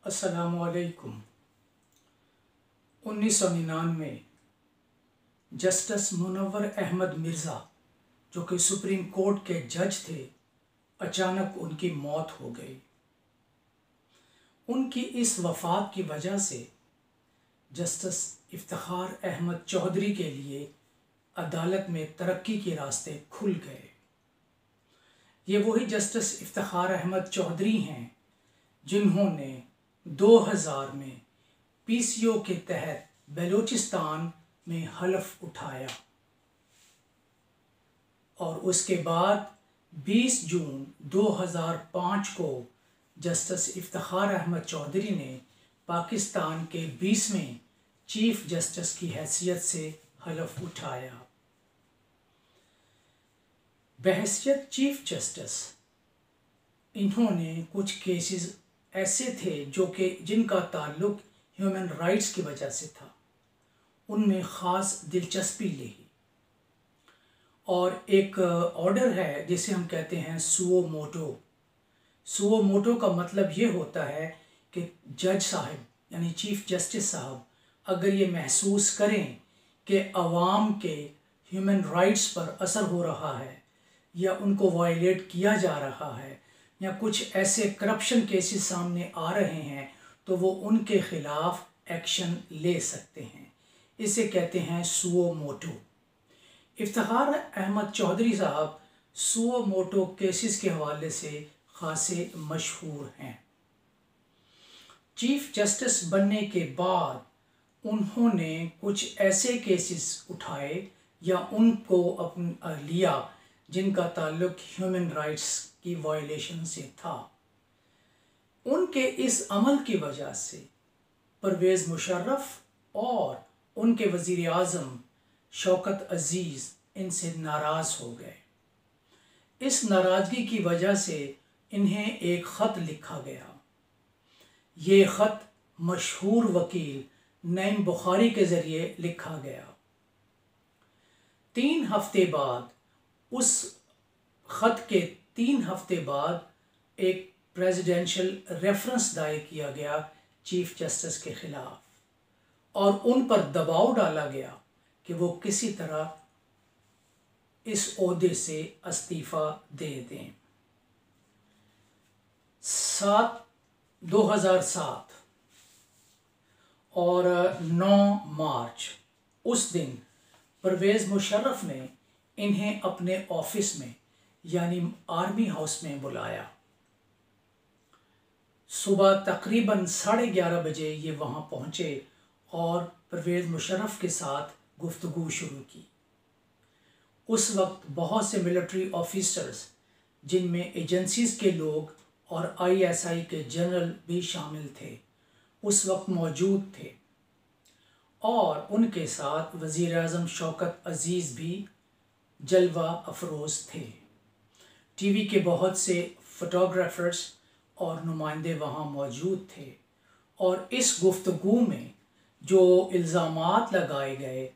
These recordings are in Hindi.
अस्सलामुअलैकुम। 1999 जस्टिस मुनव्वर अहमद मिर्ज़ा, जो कि सुप्रीम कोर्ट के जज थे, अचानक उनकी मौत हो गई। उनकी इस वफ़ात की वजह से जस्टिस इफ्तिखार अहमद चौधरी के लिए अदालत में तरक्की के रास्ते खुल गए। ये वही जस्टिस इफ्तिखार अहमद चौधरी हैं जिन्होंने 2000 में पीसीओ के तहत बलूचिस्तान में हलफ उठाया और उसके बाद 20 जून 2005 को जस्टिस इफ्तिखार अहमद चौधरी ने पाकिस्तान के 20वें चीफ जस्टिस की हैसियत से हलफ उठाया। बहैसियत चीफ जस्टिस इन्होंने कुछ केसेस ऐसे थे जिनका ताल्लुक ह्यूमन राइट्स की वजह से था, उनमें ख़ास दिलचस्पी ली और एक ऑर्डर है जिसे हम कहते हैं सुओ मोटो। सुओ मोटो का मतलब ये होता है कि जज साहब यानी चीफ जस्टिस साहब अगर ये महसूस करें कि अवाम के ह्यूमन राइट्स पर असर हो रहा है या उनको वायलेट किया जा रहा है या कुछ ऐसे करप्शन केसेस सामने आ रहे हैं तो वो उनके ख़िलाफ़ एक्शन ले सकते हैं। इसे कहते हैं सुओ मोटो। इफ्तिखार अहमद चौधरी साहब सुओ मोटो केसेस के हवाले से खासे मशहूर हैं। चीफ जस्टिस बनने के बाद उन्होंने कुछ ऐसे केसेस उठाए या उनको लिया जिनका ताल्लुक ह्यूमन राइट्स की वायलेशन से था। उनके इस अमल की वजह से परवेज़ मुशर्रफ और उनके वज़ीर आज़म शौकत अज़ीज़ इनसे नाराज़ हो गए। इस नाराज़गी की वजह से इन्हें एक ख़त लिखा गया। ये ख़त मशहूर वकील नईम बुखारी के ज़रिए लिखा गया। 3 हफ्ते बाद उस ख़त के 3 हफ्ते बाद एक प्रेसिडेंशियल रेफरेंस दायर किया गया चीफ जस्टिस के ख़िलाफ़ और उन पर दबाव डाला गया कि वो किसी तरह इस ओहदे से इस्तीफ़ा दे दें। 2007 और 9 मार्च उस दिन परवेज़ मुशर्रफ ने इन्हें अपने ऑफिस में यानी आर्मी हाउस में बुलाया। सुबह तकरीबन 11:30 बजे ये वहाँ पहुँचे और परवेज़ मुशर्रफ के साथ गुफ्तगू शुरू की। उस वक्त बहुत से मिलिट्री ऑफिसर्स जिनमें एजेंसीज़ के लोग और ISI के जनरल भी शामिल थे उस वक्त मौजूद थे और उनके साथ वज़ीर आज़म शौकत अज़ीज़ भी जलवा अफरोज़ थे। टीवी के बहुत से फोटोग्राफर्स और नुमाइंदे वहाँ मौजूद थे और इस गुफ्तगू में जो इल्ज़ामात लगाए गए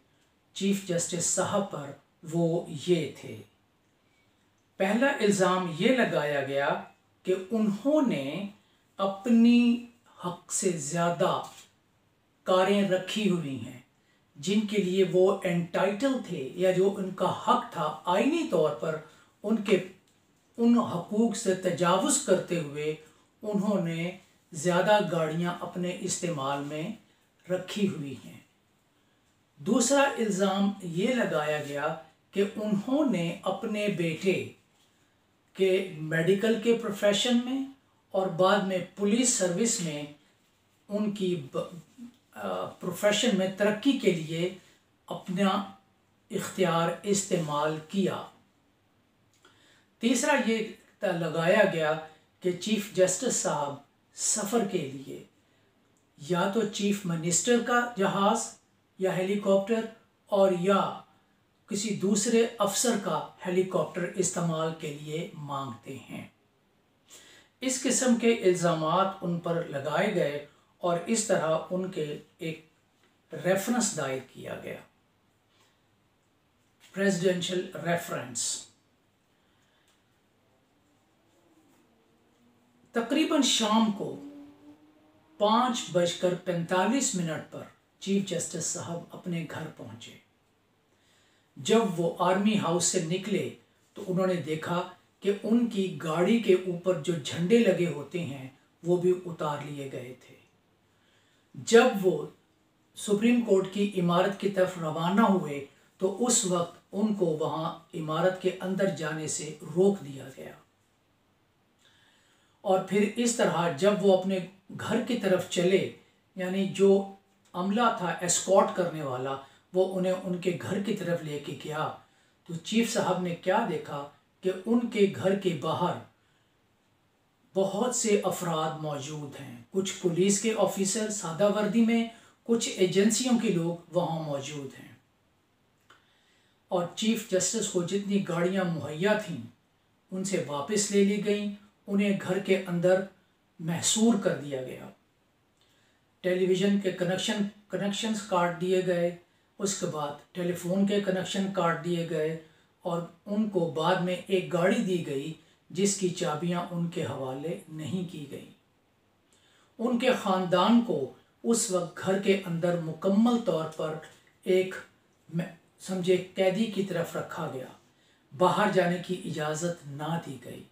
चीफ जस्टिस साहब पर वो ये थे। पहला इल्ज़ाम ये लगाया गया कि उन्होंने अपनी हक से ज़्यादा कारें रखी हुई हैं जिनके लिए वो एंटाइटल थे या जो उनका हक था, आईनी तौर पर उन हकूक़ से तजावुज़ करते हुए उन्होंने ज़्यादा गाड़ियाँ अपने इस्तेमाल में रखी हुई हैं। दूसरा इल्ज़ाम ये लगाया गया कि उन्होंने अपने बेटे के मेडिकल के प्रोफेशन में और बाद में पुलिस सर्विस में उनकी प्रोफेशन में तरक्की के लिए अपना इख्तियार इस्तेमाल किया। तीसरा ये लगाया गया कि चीफ जस्टिस साहब सफ़र के लिए या तो चीफ मिनिस्टर का जहाज़ या हेलीकॉप्टर और या किसी दूसरे अफसर का हेलीकॉप्टर इस्तेमाल के लिए मांगते हैं। इस किस्म के इल्ज़ामात उन पर लगाए गए और इस तरह उनके एक रेफरेंस दायर किया गया, प्रेसिडेंशियल रेफरेंस। तकरीबन शाम को 5:45 पर चीफ जस्टिस साहब अपने घर पहुंचे। जब वो आर्मी हाउस से निकले तो उन्होंने देखा कि उनकी गाड़ी के ऊपर जो झंडे लगे होते हैं वो भी उतार लिए गए थे। जब वो सुप्रीम कोर्ट की इमारत की तरफ रवाना हुए तो उस वक्त उनको वहां इमारत के अंदर जाने से रोक दिया गया। और फिर इस तरह जब वो अपने घर की तरफ चले, यानी जो अमला था एस्कॉर्ट करने वाला, वो उन्हें उनके घर की तरफ लेके गया, तो चीफ साहब ने क्या देखा कि उनके घर के बाहर बहुत से अफराद मौजूद हैं। कुछ पुलिस के ऑफिसर सादा वर्दी में, कुछ एजेंसियों के लोग वहाँ मौजूद हैं। और चीफ जस्टिस को जितनी गाड़ियाँ मुहैया थीं उनसे वापस ले ली गईं, उन्हें घर के अंदर महसूर कर दिया गया। टेलीविज़न के कनेक्शंस काट दिए गए, उसके बाद टेलीफोन के कनेक्शन काट दिए गए और उनको बाद में एक गाड़ी दी गई जिसकी चाबियां उनके हवाले नहीं की गई। उनके ख़ानदान को उस वक्त घर के अंदर मुकम्मल तौर पर एक समझे कैदी की तरफ रखा गया। बाहर जाने की इजाज़त ना दी गई।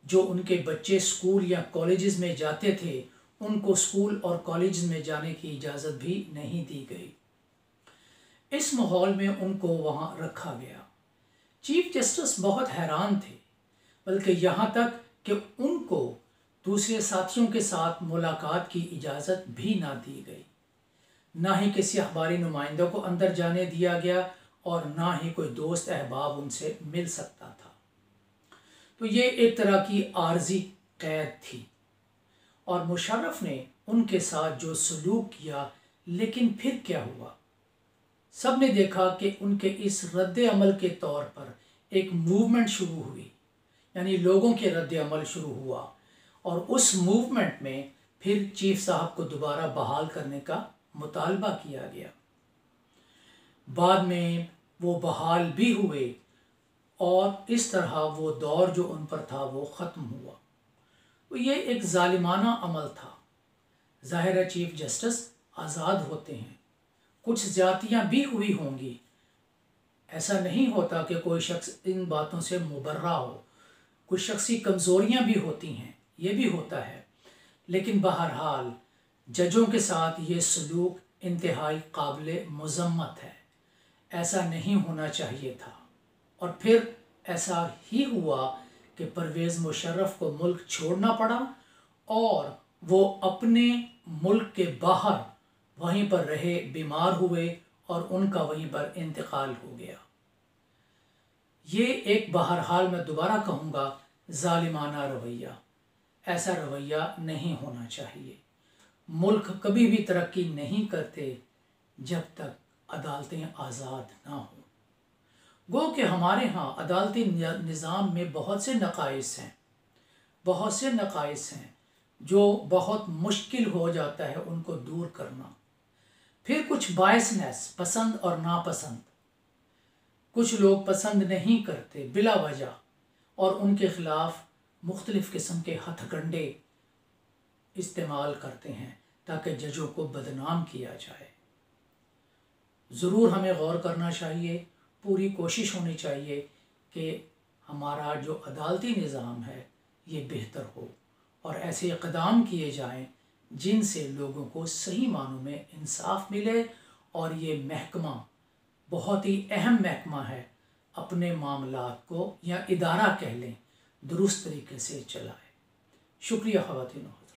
जो उनके बच्चे स्कूल या कॉलेजेस में जाते थे उनको स्कूल और कॉलेज में जाने की इजाज़त भी नहीं दी गई। इस माहौल में उनको वहाँ रखा गया। चीफ जस्टिस बहुत हैरान थे, बल्कि यहाँ तक कि उनको दूसरे साथियों के साथ मुलाकात की इजाज़त भी ना दी गई। ना ही किसी अखबारी नुमाइंदों को अंदर जाने दिया गया और ना ही कोई दोस्त अहबाब उनसे मिल सकता था। तो ये एक तरह की आर्जी कैद थी और मुशर्रफ ने उनके साथ जो सलूक किया, लेकिन फिर क्या हुआ? सब ने देखा कि उनके इस रद्द अमल के तौर पर एक मूवमेंट शुरू हुई, यानी लोगों के रद्द अमल शुरू हुआ और उस मूवमेंट में फिर चीफ साहब को दोबारा बहाल करने का मुतालबा किया गया। बाद में वो बहाल भी हुए और इस तरह वो दौर जो उन पर था वो ख़त्म हुआ। तो ये एक जालिमाना अमल था। ज़ाहिर है चीफ जस्टिस आज़ाद होते हैं, कुछ ज़्यादतियाँ भी हुई होंगी, ऐसा नहीं होता कि कोई शख्स इन बातों से मुबर्रा हो, कुछ शख्सी कमज़ोरियाँ भी होती हैं, ये भी होता है, लेकिन बहरहाल जजों के साथ ये सलूक इंतहाई काबिल मज़म्मत है। ऐसा नहीं होना चाहिए था और फिर ऐसा ही हुआ कि परवेज़ मुशर्रफ को मुल्क छोड़ना पड़ा और वो अपने मुल्क के बाहर वहीं पर रहे, बीमार हुए और उनका वहीं पर इंतकाल हो गया। ये एक बहरहाल मैं दोबारा कहूँगा जालिमाना रवैया, ऐसा रवैया नहीं होना चाहिए। मुल्क कभी भी तरक्की नहीं करते जब तक अदालतें आज़ाद ना हों। गो कि हमारे यहाँ अदालती निज़ाम में बहुत से नक़ाइस हैं जो बहुत मुश्किल हो जाता है उनको दूर करना। फिर कुछ बायसनेस, पसंद और नापसंद, कुछ लोग पसंद नहीं करते बिला वजह और उनके ख़िलाफ़ मुख्तलिफ़ किस्म के हथकंडे इस्तेमाल करते हैं ताकि जजों को बदनाम किया जाए। ज़रूर हमें गौर करना चाहिए, पूरी कोशिश होनी चाहिए कि हमारा जो अदालती निज़ाम है ये बेहतर हो और ऐसे इक़दाम किए जाएं जिनसे लोगों को सही मानों में इंसाफ मिले और ये महकमा बहुत ही अहम महकमा है, अपने मामलात को या इदारा कह लें दुरुस्त तरीके से चलाए। शुक्रिया ख़वातीन।